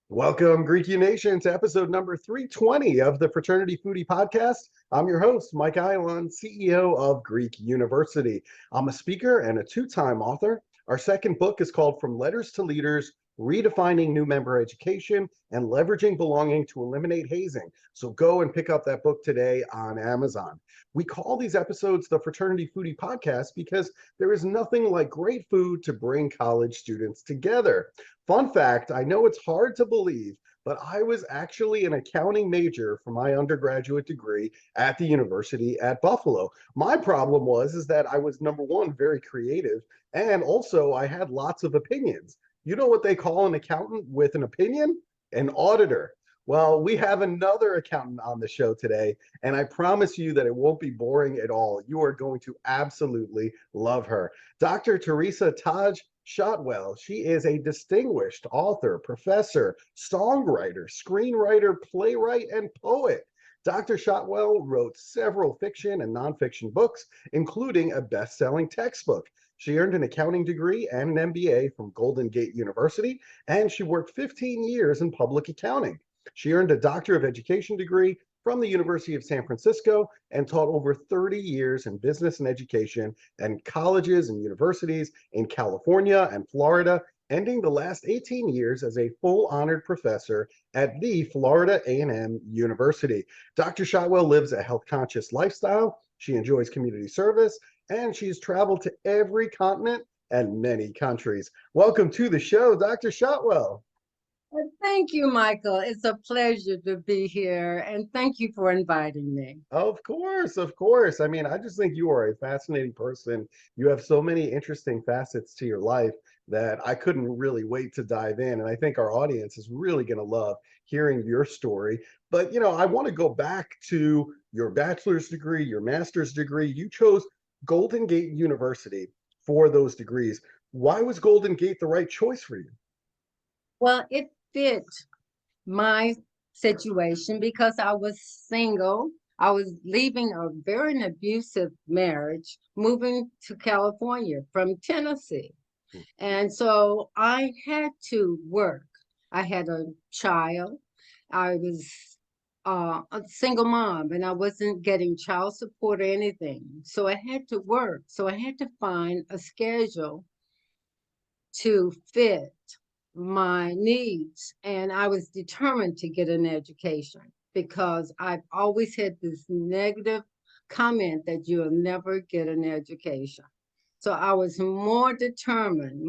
Welcome, Greek U Nation, to episode number 320 of the Fraternity Foodie Podcast. I'm your host, Mike Ilon, CEO of Greek University. I'm a speaker and a two-time author. Our second book is called From Letters to Leaders, Redefining New Member Education and Leveraging Belonging to Eliminate Hazing. So go and pick up that book today on Amazon. We call these episodes the Fraternity Foodie Podcast because there is nothing like great food to bring college students together. Fun fact, I know it's hard to believe, but I was actually an accounting major for my undergraduate degree at the University at Buffalo. My problem was that I was, number one, very creative, and also I had lots of opinions. You know what they call an accountant with an opinion? An auditor. Well, we have another accountant on the show today, and I promise you that it won't be boring at all. You are going to absolutely love her. Dr. Theresa Shotwell. She is a distinguished author, professor, songwriter, screenwriter, playwright, and poet. Dr. Shotwell wrote several fiction and nonfiction books, including a best-selling textbook. She earned an accounting degree and an MBA from Golden Gate University, and she worked 15 years in public accounting. She earned a Doctor of Education degree from the University of San Francisco and taught over 30 years in business and education and colleges and universities in California and Florida, ending the last 18 years as a full honored professor at the Florida A&M University. Dr. Shotwell lives a health conscious lifestyle. She enjoys community service, and she's traveled to every continent and many countries. Welcome to the show, Dr. Shotwell. Thank you, Michael. It's a pleasure to be here, and thank you for inviting me. Of course, of course. I mean, I just think you are a fascinating person. You have so many interesting facets to your life that I couldn't really wait to dive in. And I think our audience is really going to love hearing your story. But, I want to go back to your bachelor's degree, your master's degree. You chose Golden Gate University for those degrees. Why was Golden Gate the right choice for you? Well, it fit my situation because I was single. I was leaving a very abusive marriage, moving to California from Tennessee. And so I had to work. I had a child. I was a single mom, and I wasn't getting child support or anything. So I had to work. So I had to find a schedule to fit my needs, and I was determined to get an education because I've always had this negative comment that you'll never get an education. So I was more determined,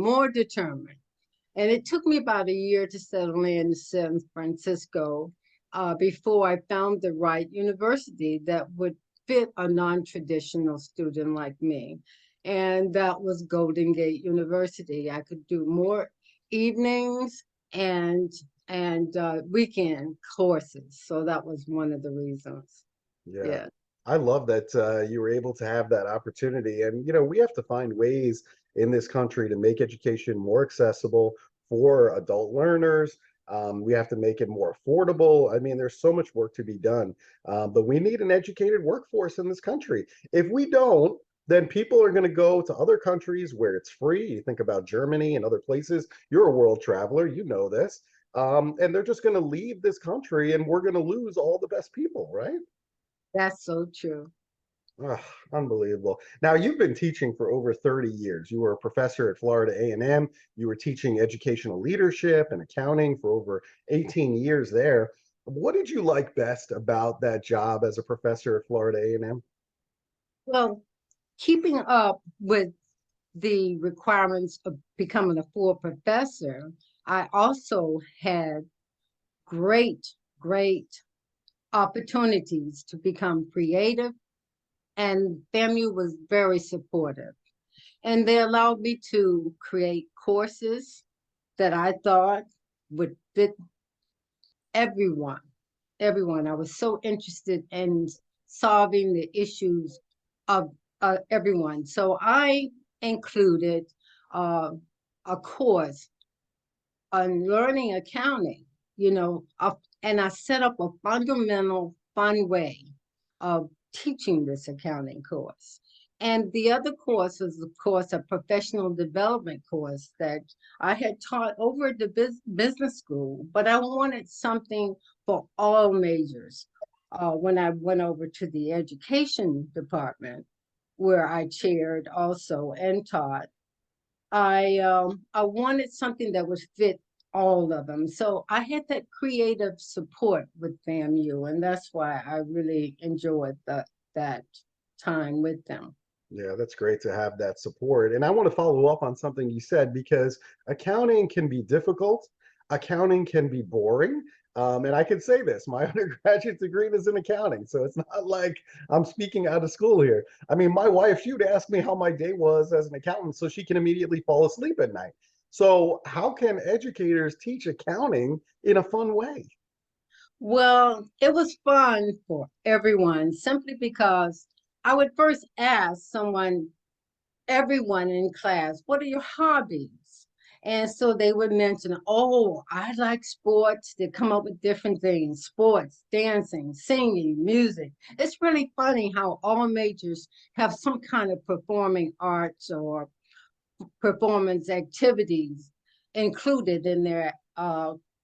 and it took me about a year to settle in San Francisco before I found the right university that would fit a non-traditional student like me, and that was Golden Gate University. I could do more evenings and weekend courses. So that was one of the reasons. Yeah. I love that you were able to have that opportunity. And, we have to find ways in this country to make education more accessible for adult learners. We have to make it more affordable. I mean, there's so much work to be done, but we need an educated workforce in this country. If we don't, then people are going to go to other countries where it's free. You think about Germany and other places. You're a world traveler, you know this. And they're just going to leave this country, and we're going to lose all the best people, right? That's so true. Oh, unbelievable. Now, you've been teaching for over 30 years. You were a professor at Florida A&M. You were teaching educational leadership and accounting for over 18 years there. What did you like best about that job as a professor at Florida A&M? Well, keeping up with the requirements of becoming a full professor, I also had great opportunities to become creative, and FAMU was very supportive. And they allowed me to create courses that I thought would fit everyone. I was so interested in solving the issues of everyone. So I included a course on learning accounting. And I set up a fundamental, fun way of teaching this accounting course. And the other course was, of course, a professional development course that I had taught over at the business school, but I wanted something for all majors. When I went over to the education department, where I chaired also and taught, I wanted something that would fit all of them. So I had that creative support with FAMU, and that's why I really enjoyed that time with them. Yeah, that's great to have that support. And I want to follow up on something you said because accounting can be difficult, accounting can be boring. And I can say this, my undergraduate degree is in accounting. So it's not like I'm speaking out of school here. I mean, my wife, she would ask me how my day was as an accountant so she can immediately fall asleep at night. So how can educators teach accounting in a fun way? Well, it was fun for everyone simply because I would first ask everyone in class, what are your hobbies? And so they would mention, oh, I like sports. They come up with different things, sports, dancing, singing, music. It's really funny how all majors have some kind of performing arts or performance activities included in their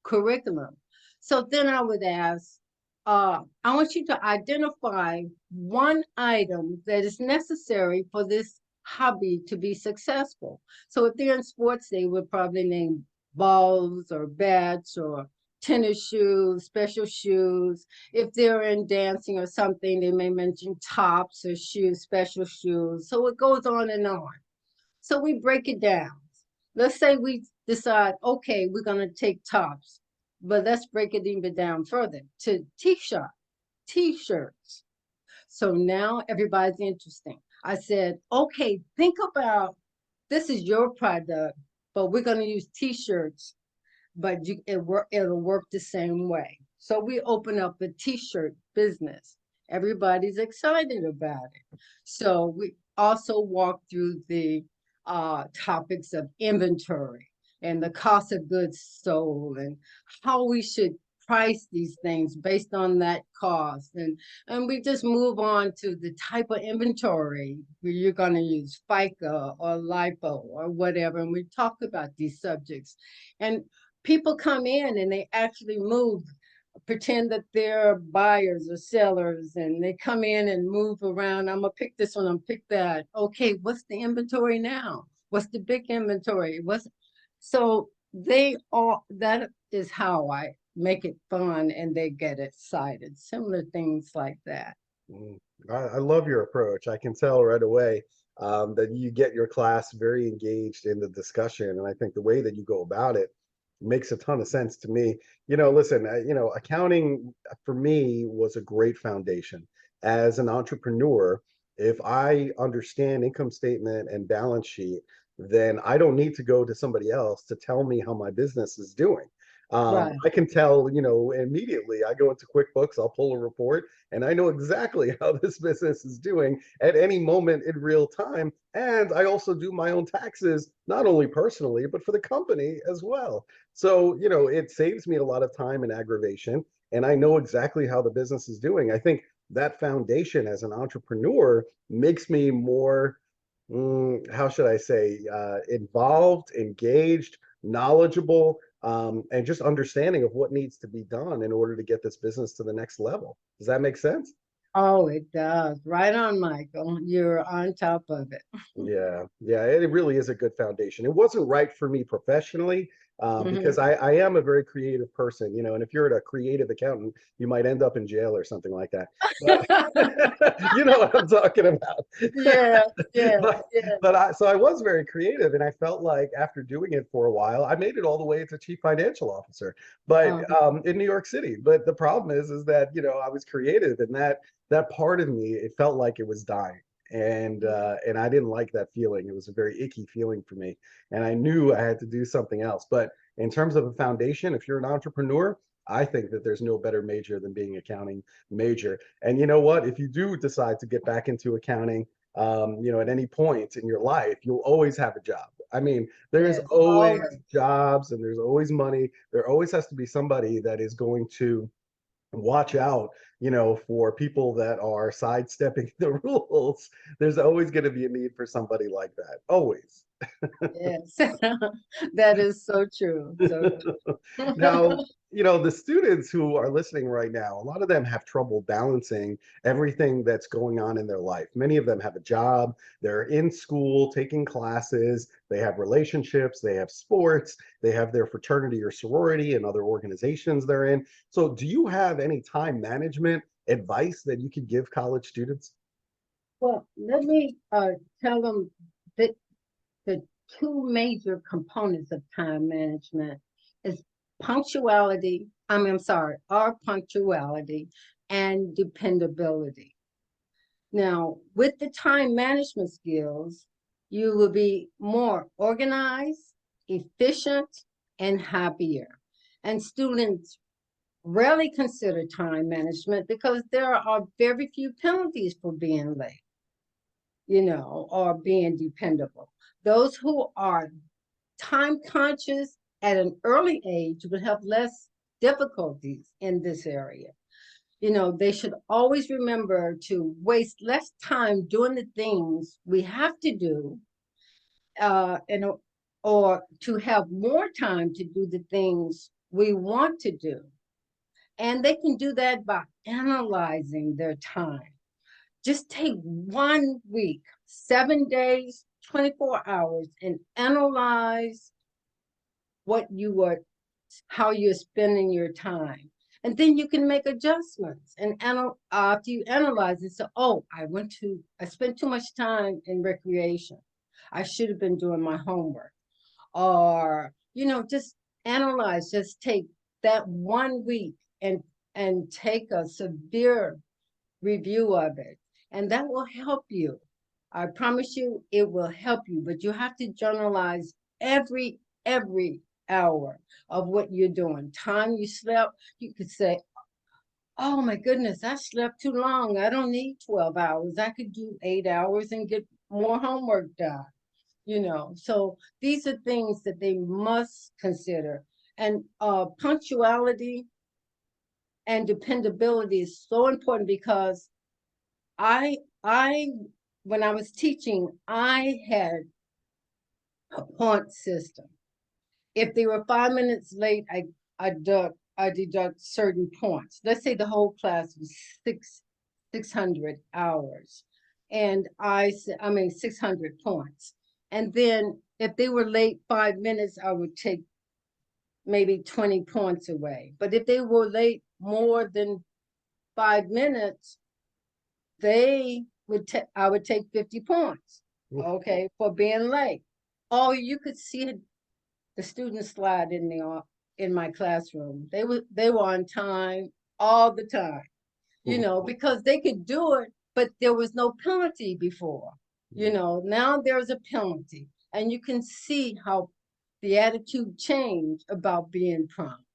curriculum. So then I would ask, I want you to identify one item that is necessary for this hobby to be successful. So if they're in sports, they would probably name balls or bats or tennis shoes, special shoes. If they're in dancing or something, they may mention tops or shoes, special shoes. So it goes on and on. So we break it down. Let's say we decide, okay, we're going to take tops, but let's break it even down further to t-shirts. So now everybody's interesting. I said, okay, think about this is your product, but we're going to use t-shirts, but it'll work the same way. So we open up a t-shirt business. Everybody's excited about it. So we also walk through the topics of inventory and the cost of goods sold and how we should price these things based on that cost, and we just move on to the type of inventory where you're going to use FICA or LIFO or whatever, and we talk about these subjects, and people come in and they actually move, pretend that they're buyers or sellers, and they come in and move around. I'm gonna pick this one, I'm pick that. Okay, what's the inventory now? What's the big inventory? What's so they all that is how I make it fun and they get excited. Similar things like that. Mm, I love your approach. I can tell right away that you get your class very engaged in the discussion, and I think the way that you go about it makes a ton of sense to me. Listen, accounting for me was a great foundation. As an entrepreneur, if I understand income statement and balance sheet, then I don't need to go to somebody else to tell me how my business is doing. Right. I can tell, immediately. I go into QuickBooks, I'll pull a report, and I know exactly how this business is doing at any moment in real time. And I also do my own taxes, not only personally, but for the company as well. So, it saves me a lot of time and aggravation, and I know exactly how the business is doing. I think that foundation as an entrepreneur makes me more, how should I say, involved, engaged, knowledgeable, and just understanding of what needs to be done in order to get this business to the next level. Does that make sense? Oh, it does. Right on, Michael. You're on top of it. Yeah, yeah, it really is a good foundation. It wasn't right for me professionally because I am a very creative person, and if you're a creative accountant, you might end up in jail or something like that. But you know what I'm talking about. Yeah, yeah, But yeah. so I was very creative, and I felt like after doing it for a while, I made it all the way to chief financial officer, but Uh, in New York City. But the problem is that I was creative, and that part of me, it felt like it was dying, and I didn't like that feeling. It was a very icky feeling for me, and I knew I had to do something else. But in terms of a foundation, if you're an entrepreneur, I think that there's no better major than being accounting major. And you know what? If you do decide to get back into accounting, at any point in your life, you'll always have a job. I mean, there's Yes, always always. jobs and there's always money. There always has to be somebody that is going to watch out, for people that are sidestepping the rules. There's always going to be a need for somebody like that. Always. Yes. That is so true. So true. Now, the students who are listening right now, a lot of them have trouble balancing everything that's going on in their life. Many of them have a job, they're in school taking classes, they have relationships, they have sports, they have their fraternity or sorority and other organizations they're in. So, do you have any time management advice that you could give college students? Well, let me tell them that the two major components of time management is punctuality. I'm sorry, are punctuality and dependability. Now, with the time management skills, you will be more organized, efficient, and happier. And students rarely consider time management because there are very few penalties for being late, or being dependable. Those who are time conscious at an early age would have less difficulties in this area. They should always remember to waste less time doing the things we have to do, and or to have more time to do the things we want to do. And they can do that by analyzing their time. Just take 1 week, 7 days, 24 hours, and analyze what you are, how you're spending your time. And then you can make adjustments. And after you analyze it, so, oh, I spent too much time in recreation. I should have been doing my homework. Or, just analyze, just take that 1 week and take a severe review of it. And that will help you. I promise you it will help you, but you have to journalize every hour of what you're doing. Time you slept, you could say, oh my goodness, I slept too long. I don't need 12 hours. I could do 8 hours and get more homework done. So these are things that they must consider. And punctuality and dependability is so important because I when I was teaching, I had a point system. If they were 5 minutes late, I deduct certain points. Let's say the whole class was 600 hours, and I mean 600 points. And then if they were late 5 minutes, I would take maybe 20 points away. But if they were late more than 5 minutes, I would take 50 points, okay, for being late. Oh, you could see the students slide in my classroom. They were on time all the time, because they could do it, but there was no penalty before. Now there's a penalty, and you can see how the attitude changed about being prompt.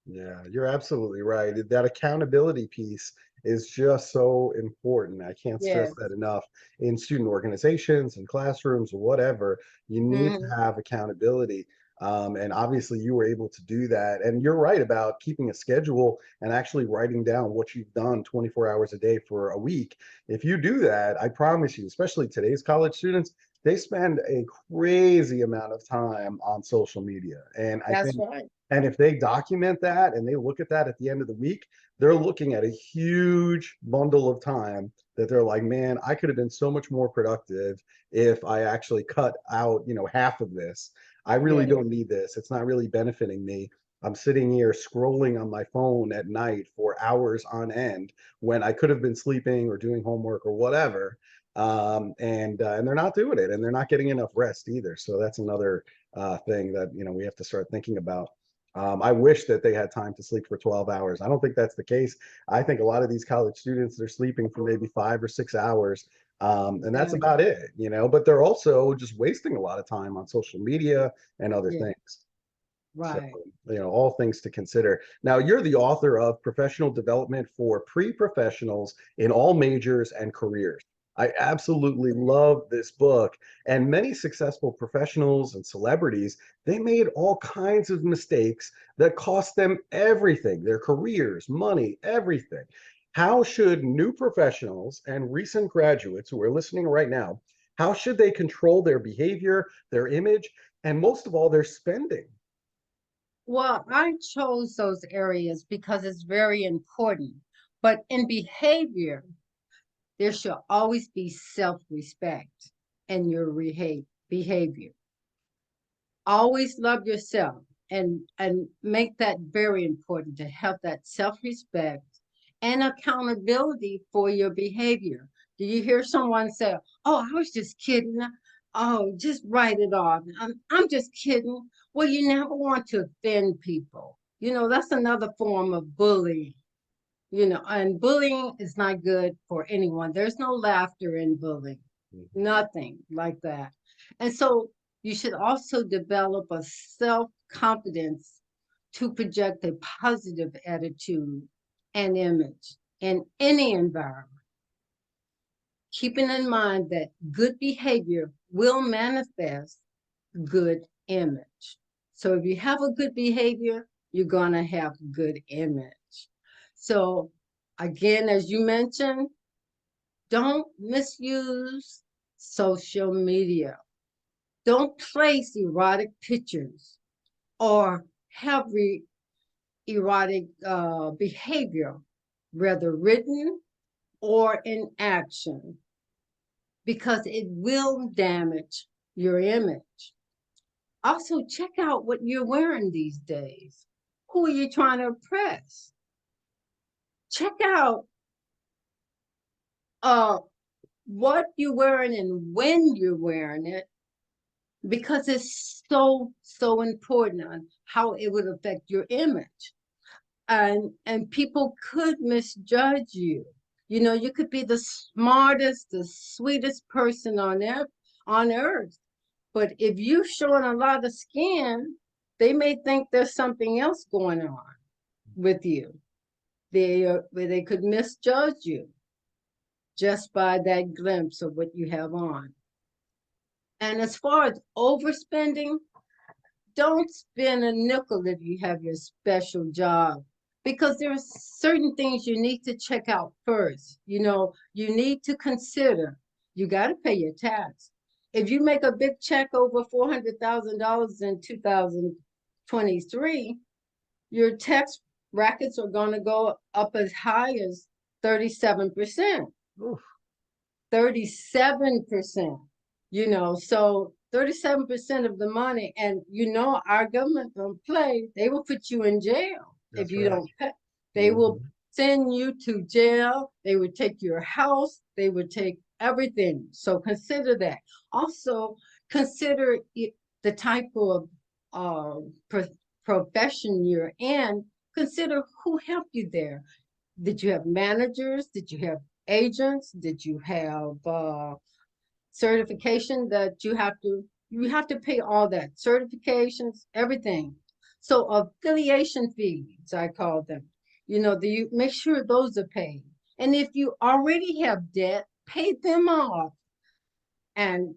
Yeah, you're absolutely right. That accountability piece is just so important. I can't stress that Yes. enough. In student organizations and classrooms or whatever, you need to Hmm. have accountability. And obviously, you were able to do that. And you're right about keeping a schedule and actually writing down what you've done 24 hours a day for a week. If you do that, I promise you, especially today's college students, they spend a crazy amount of time on social media. And I That's think right. and if they document that and they look at that at the end of the week, they're looking at a huge bundle of time that they're like, man, I could have been so much more productive if I actually cut out, half of this. I really Yes. don't need this. It's not really benefiting me. I'm sitting here scrolling on my phone at night for hours on end when I could have been sleeping or doing homework or whatever. And they're not doing it, and they're not getting enough rest either. So that's another thing that we have to start thinking about. I wish that they had time to sleep for 12 hours. I don't think that's the case. I think a lot of these college students, they're sleeping for maybe 5 or 6 hours. And that's Exactly. about it, but they're also just wasting a lot of time on social media and other Yeah. things. So, Right. all things to consider. Now, you're the author of Professional Development for Pre-Professionals in All Majors and Careers. I absolutely love this book. And many successful professionals and celebrities, they made all kinds of mistakes that cost them everything, their careers, money, everything. How should new professionals and recent graduates who are listening right now, how should they control their behavior, their image, and most of all, their spending? Well, I chose those areas because it's very important. But in behavior, there should always be self-respect in your behavior. Always love yourself and make that very important to have that self-respect and accountability for your behavior. Do you hear someone say, "Oh, I was just kidding. Oh, just write it off. I'm just kidding." Well, you never want to offend people. That's another form of bullying. And bullying is not good for anyone. There's no laughter in bullying, nothing like that. And so you should also develop a self-confidence to project a positive attitude and image in any environment, keeping in mind that good behavior will manifest good image. So if you have a good behavior, you're going to have good image. So again, as you mentioned, don't misuse social media. Don't place erotic pictures or have erotic behavior, whether written or in action, because it will damage your image. Also, check out what you're wearing these days. Who are you trying to impress? Check out uh, what you're wearing and when you're wearing it, because it's so important on how it would affect your image. And people could misjudge you. You could be the smartest, the sweetest person on earth, but if you're showing a lot of skin, they may think there's something else going on with you. They could misjudge you just by that glimpse of what you have on. And as far as overspending, don't spend a nickel if you have your special job, because there are certain things you need to check out first. You need to consider, you got to pay your tax. If you make a big check over $400,000 in 2023, your tax brackets are going to go up as high as 37%. Oof. 37%. So 37% of the money, and our government don't play. They will put you in jail if That's you right. don't pay. They will send you to jail. They would take your house. They would take everything. So consider that. Also, consider the type of uh, profession you're in. Consider who helped you there. Did you have managers? Did you have agents? Did you have certification that you have to pay all that certifications, everything. So affiliation fees, I call them. You make sure those are paid. And if you already have debt, pay them off. And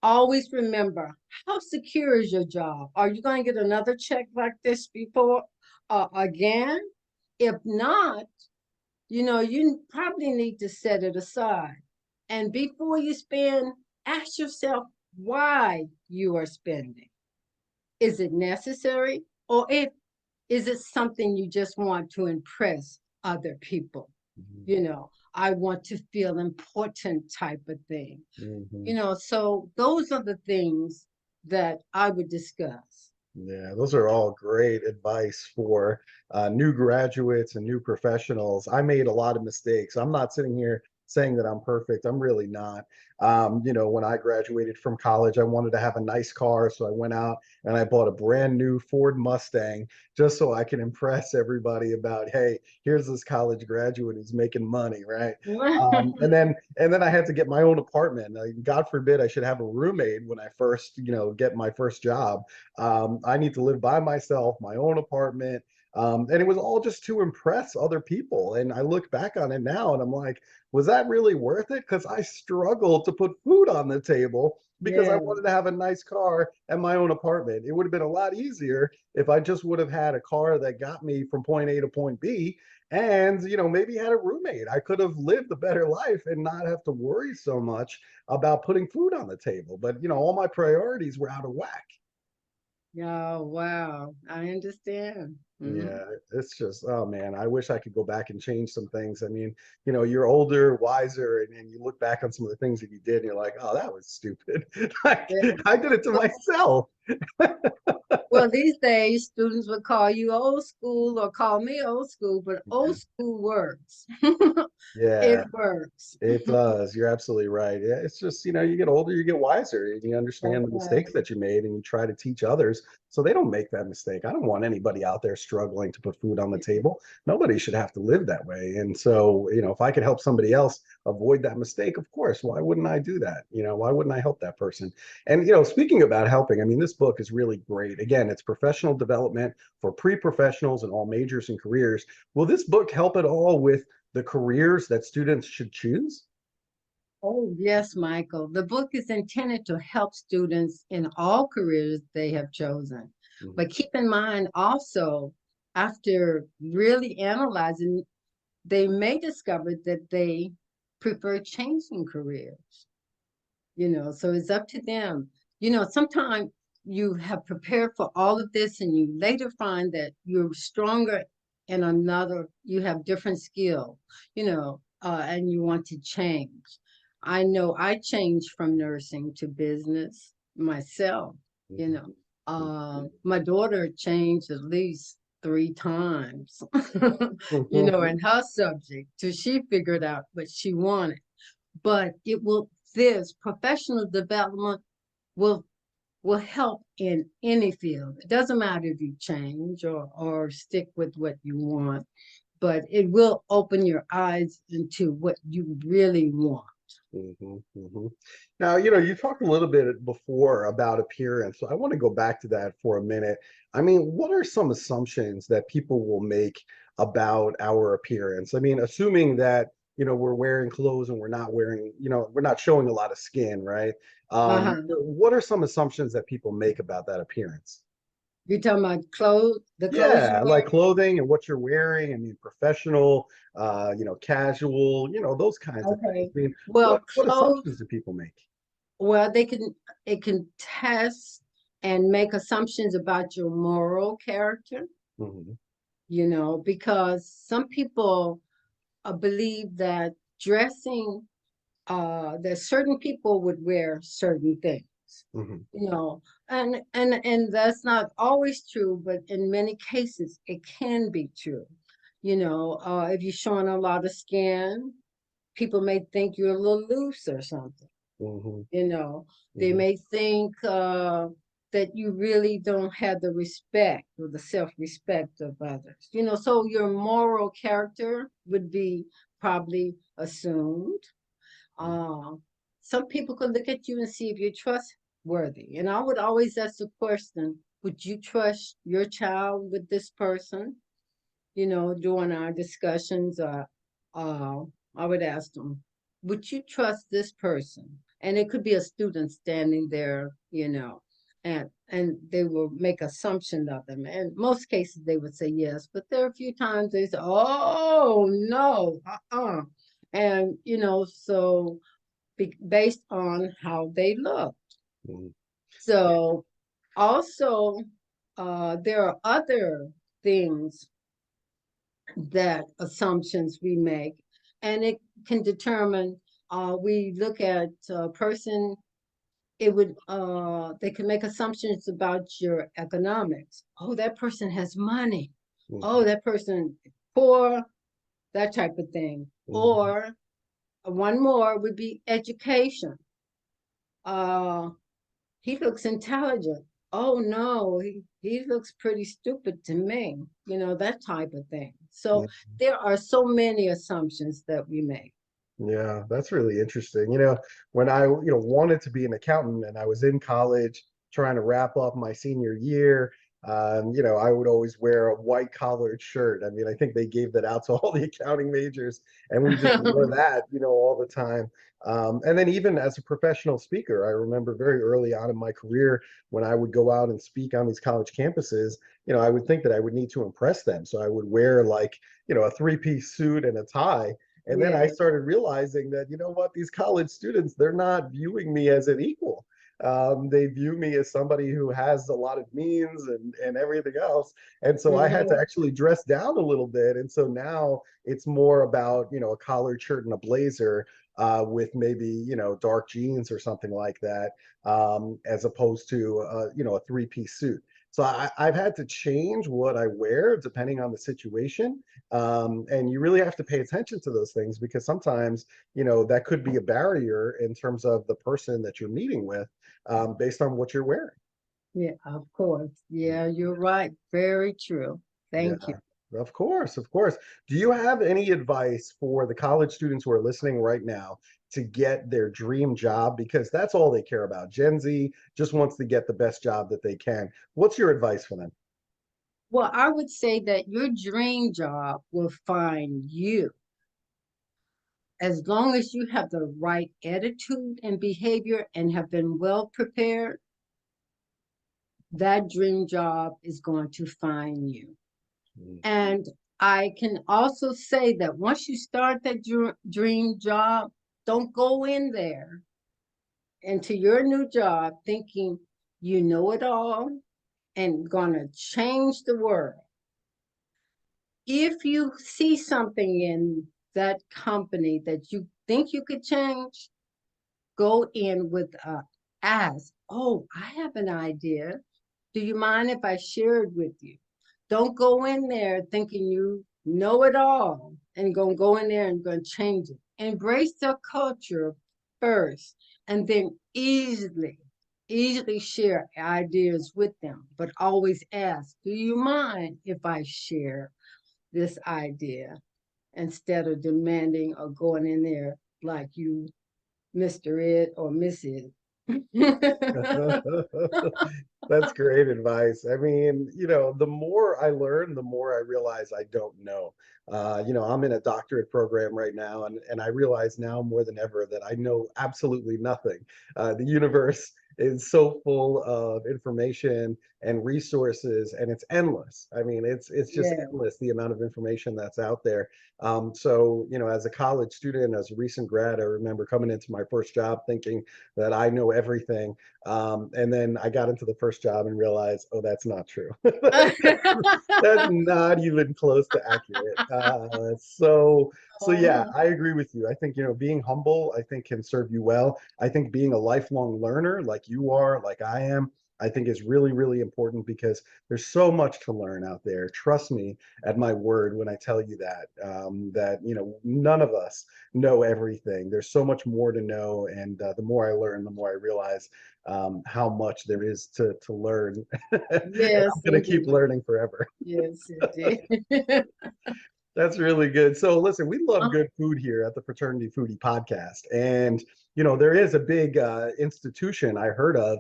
always remember, how secure is your job? Are you going to get another check like this before again? If not, you probably need to set it aside. And before you spend, ask yourself why you are spending. Is it necessary? Or is it something you just want to impress other people? I want to feel important type of thing. So those are the things that I would discuss. Yeah, those are all great advice for new graduates and new professionals. I made a lot of mistakes. I'm not sitting here saying that I'm perfect. I'm really not. When I graduated from college, I wanted to have a nice car. So I went out and I bought a brand new Ford Mustang just so I can impress everybody about, hey, here's this college graduate who's making money, right? And then I had to get my own apartment. God forbid I should have a roommate when I first, get my first job. I need to live by myself, my own apartment. And it was all just to impress other people. And I look back on it now and I'm like, was that really worth it? Because I struggled to put food on the table because I Yeah, wanted to have a nice car and my own apartment. It would have been a lot easier if I just would have had a car that got me from point A to point B and, maybe had a roommate. I could have lived a better life and not have to worry so much about putting food on the table. But, all my priorities were out of whack. yeah, wow, I understand. Yeah, it's just, oh man, I wish I could go back and change some things. I mean, you're older, wiser, and you look back on some of the things that you did and you're like, oh, that was stupid. Like, Yeah. I did it to myself. Well, these days, students would call you old school or call me old school, but Yeah. old school works. It Yeah, works. it does. You're absolutely right. Yeah, it's just, you get older, you get wiser, and you That's understand the mistakes right. that you made and you try to teach others so they don't make that mistake. I don't want anybody out there struggling to put food on the table. Nobody should have to live that way. And so, if I could help somebody else avoid that mistake, of course, why wouldn't I do that? Why wouldn't I help that person? And, speaking about helping, I mean, this book is really great. Again, it's professional development for pre-professionals in all majors and careers. Will this book help at all with the careers that students should choose? Oh, yes, Michael. The book is intended to help students in all careers they have chosen. Mhm. But keep in mind also, after really analyzing, they may discover that they prefer changing careers. So it's up to them. Sometimes you have prepared for all of this and you later find that you're stronger in another, you have different skill, and you want to change. I know I changed from nursing to business myself, you Mhm. know. My daughter changed at least 3 times, Mhm. in her subject till she figured out what she wanted. But this professional development will will help in any field. It doesn't matter if you change or stick with what you want, but it will open your eyes into what you really want. Mhm, mhm. Now, you talked a little bit before about appearance, so I want to go back to that for a minute. I mean, what are some assumptions that people will make about our appearance? I mean, assuming that, we're wearing clothes and we're not wearing, we're not showing a lot of skin, right? Uh-huh. What are some assumptions that people make about that appearance? You're talking about the clothes you Yeah, wear? like clothing and what you're wearing. I mean, professional, casual, those kinds of things. Okay. I mean, Well, what assumptions clothes, do people make? well, it can test and make assumptions about your moral character, Hmm. because some people believe that dressing that certain people would wear certain things, Hmm. you know, and that's not always true, but in many cases it can be true. If you're showing a lot of skin, people may think you're a little loose or something. Hmm. You know, they Hmm. may think that you really don't have the respect or the self-respect of others. So your moral character would be probably assumed. uh, some people could look at you and see if you're trustworthy. And I would always ask the question, would you trust your child with this person? During our discussions, uh, I would ask them, would you trust this person? And it could be a student standing there, and they will make assumption of them. And most cases they would say yes, but there are a few times they say, oh no, And so based on how they look. Hmm. So also, there are other things that assumptions we make, and it can determine. We look at a person. They can make assumptions about your economics. Oh, that person has money. Oh, Hmm. that person poor. That type of thing. Hmm. Or one more would be education. Uh, he looks intelligent. Oh no, he looks pretty stupid to me. That type of thing. So there are so many assumptions that we make. Yeah, that's really interesting. When I, wanted to be an accountant and I was in college trying to wrap up my senior year, I would always wear a white collared shirt. I mean, I think they gave that out to all the accounting majors, and we just wore that, all the time. And then even as a professional speaker, I remember very early on in my career when I would go out and speak on these college campuses, I would think that I would need to impress them. So I would wear like, a three-piece suit and a tie. And then I Yes. started realizing that, these college students, they're not viewing me as an equal. They view me as somebody who has a lot of means and everything else. And so I had to Mhm. actually dress down a little bit. And so now it's more about, a collared shirt and a blazer with maybe, dark jeans or something like that, as opposed to, a three-piece suit. So I've had to change what I wear depending on the situation. And you really have to pay attention to those things because sometimes, that could be a barrier in terms of the person that you're meeting with, based on what you're wearing. Yeah, of course. Yeah, you're right. Very true. Yeah, Thank you. of course, of course. Do you have any advice for the college students who are listening right now to get their dream job? Because that's all they care about. Gen Z just wants to get the best job that they can. What's your advice for them? Well, I would say that your dream job will find you as long as you have the right attitude and behavior and have been well prepared. That dream job is going to find you. Mm. And I can also say that once you start that dream job, don't go in there into your new job thinking you know it all and gonna change the world. If you see something in that company that you think you could change, go in with a ask, oh, I have an idea. Do you mind if I share it with you? Don't go in there thinking you know it all and gonna go in there and gonna change it. Embrace the culture first and then easily share ideas with them, but always ask, do you mind if I share this idea? Instead of demanding or going in there like you Mr. It or Miss It. That's great advice. I mean, the more I learn, the more I realize I don't know. I'm in a doctorate program right now, and I realize now more than ever that I know absolutely nothing. The universe is so full of information and resources, and it's endless. I mean, it's just Yeah. endless the amount of information that's out there. So, as a college student, as a recent grad, I remember coming into my first job thinking that I know everything. And then I got into the first job and realized, oh, that's not true. That's not even close to accurate. So yeah, Oh, I agree with you. I think, being humble, I think can serve you well. I think being a lifelong learner like you are, like I am, I think is really, really important because there's so much to learn out there. Trust me at my word when I tell you that, none of us know everything. There's so much more to know. And the more I learn, the more I realize how much there is to learn. And I'm yes, going to keep indeed. learning forever. Yes, indeed. That's really good. So listen, we love Uh, good food here at the Fraternity Foodie Podcast. And, there is a big institution I heard of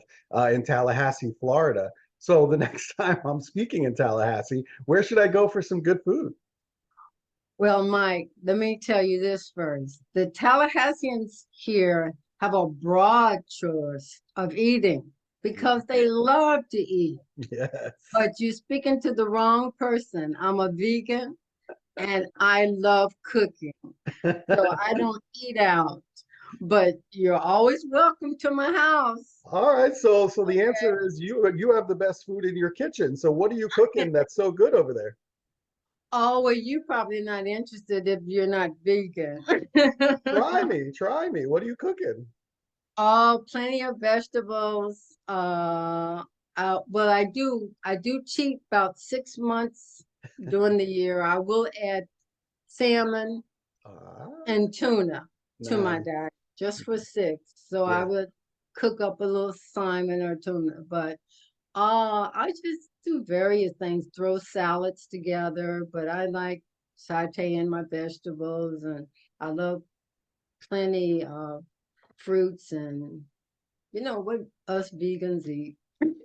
in Tallahassee, Florida. So the next time I'm speaking in Tallahassee, where should I go for some good food? well, Mike, let me tell you this first. The Tallahasseans here have a broad choice of eating because they love to eat. Yes. But you're speaking to the wrong person. I'm a vegan and I love cooking. So I don't eat out, but you're always welcome to my house. All right. So the Okay. answer is you have the best food in your kitchen. So what are you cooking that's so good over there? Oh, well, you're probably not interested if you're not vegan. Try me, try me. What are you cooking? Oh, plenty of vegetables. Well, I do cheat about 6 months during the year. I will add salmon Ah, and tuna to my nice. diet just for six. So I Yeah. would cook up a little salmon or tuna, but I just do various things, throw salads together, but I like sauteing my vegetables and I love plenty of fruits and you know what us vegans eat.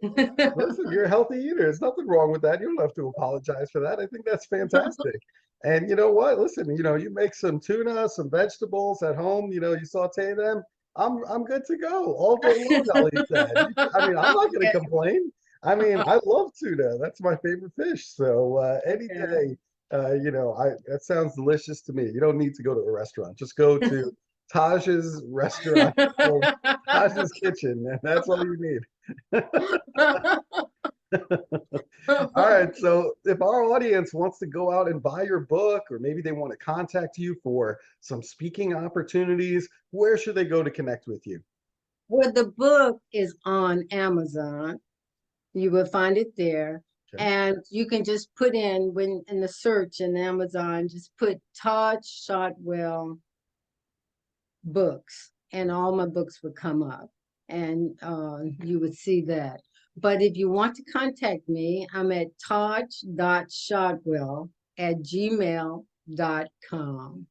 Listen, you're a healthy eater. There's nothing wrong with that. You don't have to apologize for that. I think that's fantastic. And you know what? Listen, you make some tuna, some vegetables at home, you saute them. I'm good to go. All day long, I'll eat that. I mean, I'm not gonna Okay. complain. I mean, I love tuna. That's my favorite fish. So any Okay. day, that sounds delicious to me. You don't need to go to a restaurant. Just go to Taj's restaurant called Taj's Kitchen, and that's all you need. All right. So if our audience wants to go out and buy your book, or maybe they want to contact you for some speaking opportunities, where should they go to connect with you? Well, the book is on Amazon. You will find it there. Okay. And you can just put when in the search in Amazon, just put Todd Shotwell books, and all my books would come up, and you would see that. But if you want to contact me, I'm at todd.shotwell@gmail.com.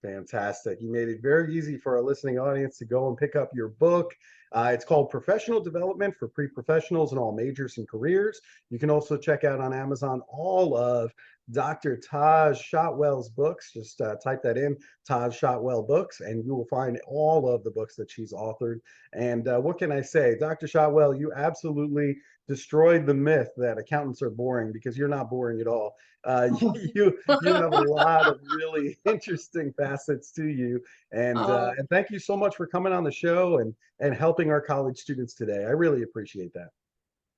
Fantastic. You made it very easy for our listening audience to go and pick up your book. It's called Professional Development for Pre-Professionals in All Majors and Careers. You can also check out on Amazon all of Dr. Taj Shotwell's books. Just type that in, Taj Shotwell books, and you will find all of the books that she's authored. And what can I say? Dr. Shotwell, you absolutely destroyed the myth that accountants are boring, because you're not boring at all. You have a lot of really interesting facets to you, and thank you so much for coming on the show and helping our college students today. I really appreciate that.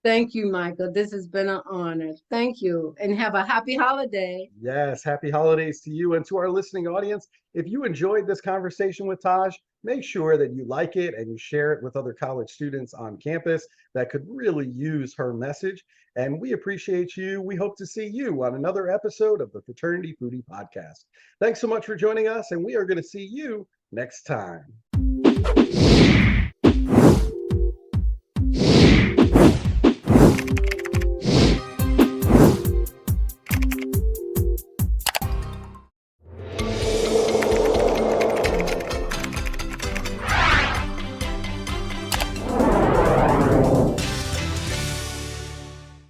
Thank you, Michael. This has been an honor. Thank you, and have a happy holiday. Yes, happy holidays to you and to our listening audience. If you enjoyed this conversation with Taj, make sure that you like it and you share it with other college students on campus that could really use her message. And we appreciate you. We hope to see you on another episode of the Fraternity Foodie Podcast. Thanks so much for joining us, and we are going to see you next time.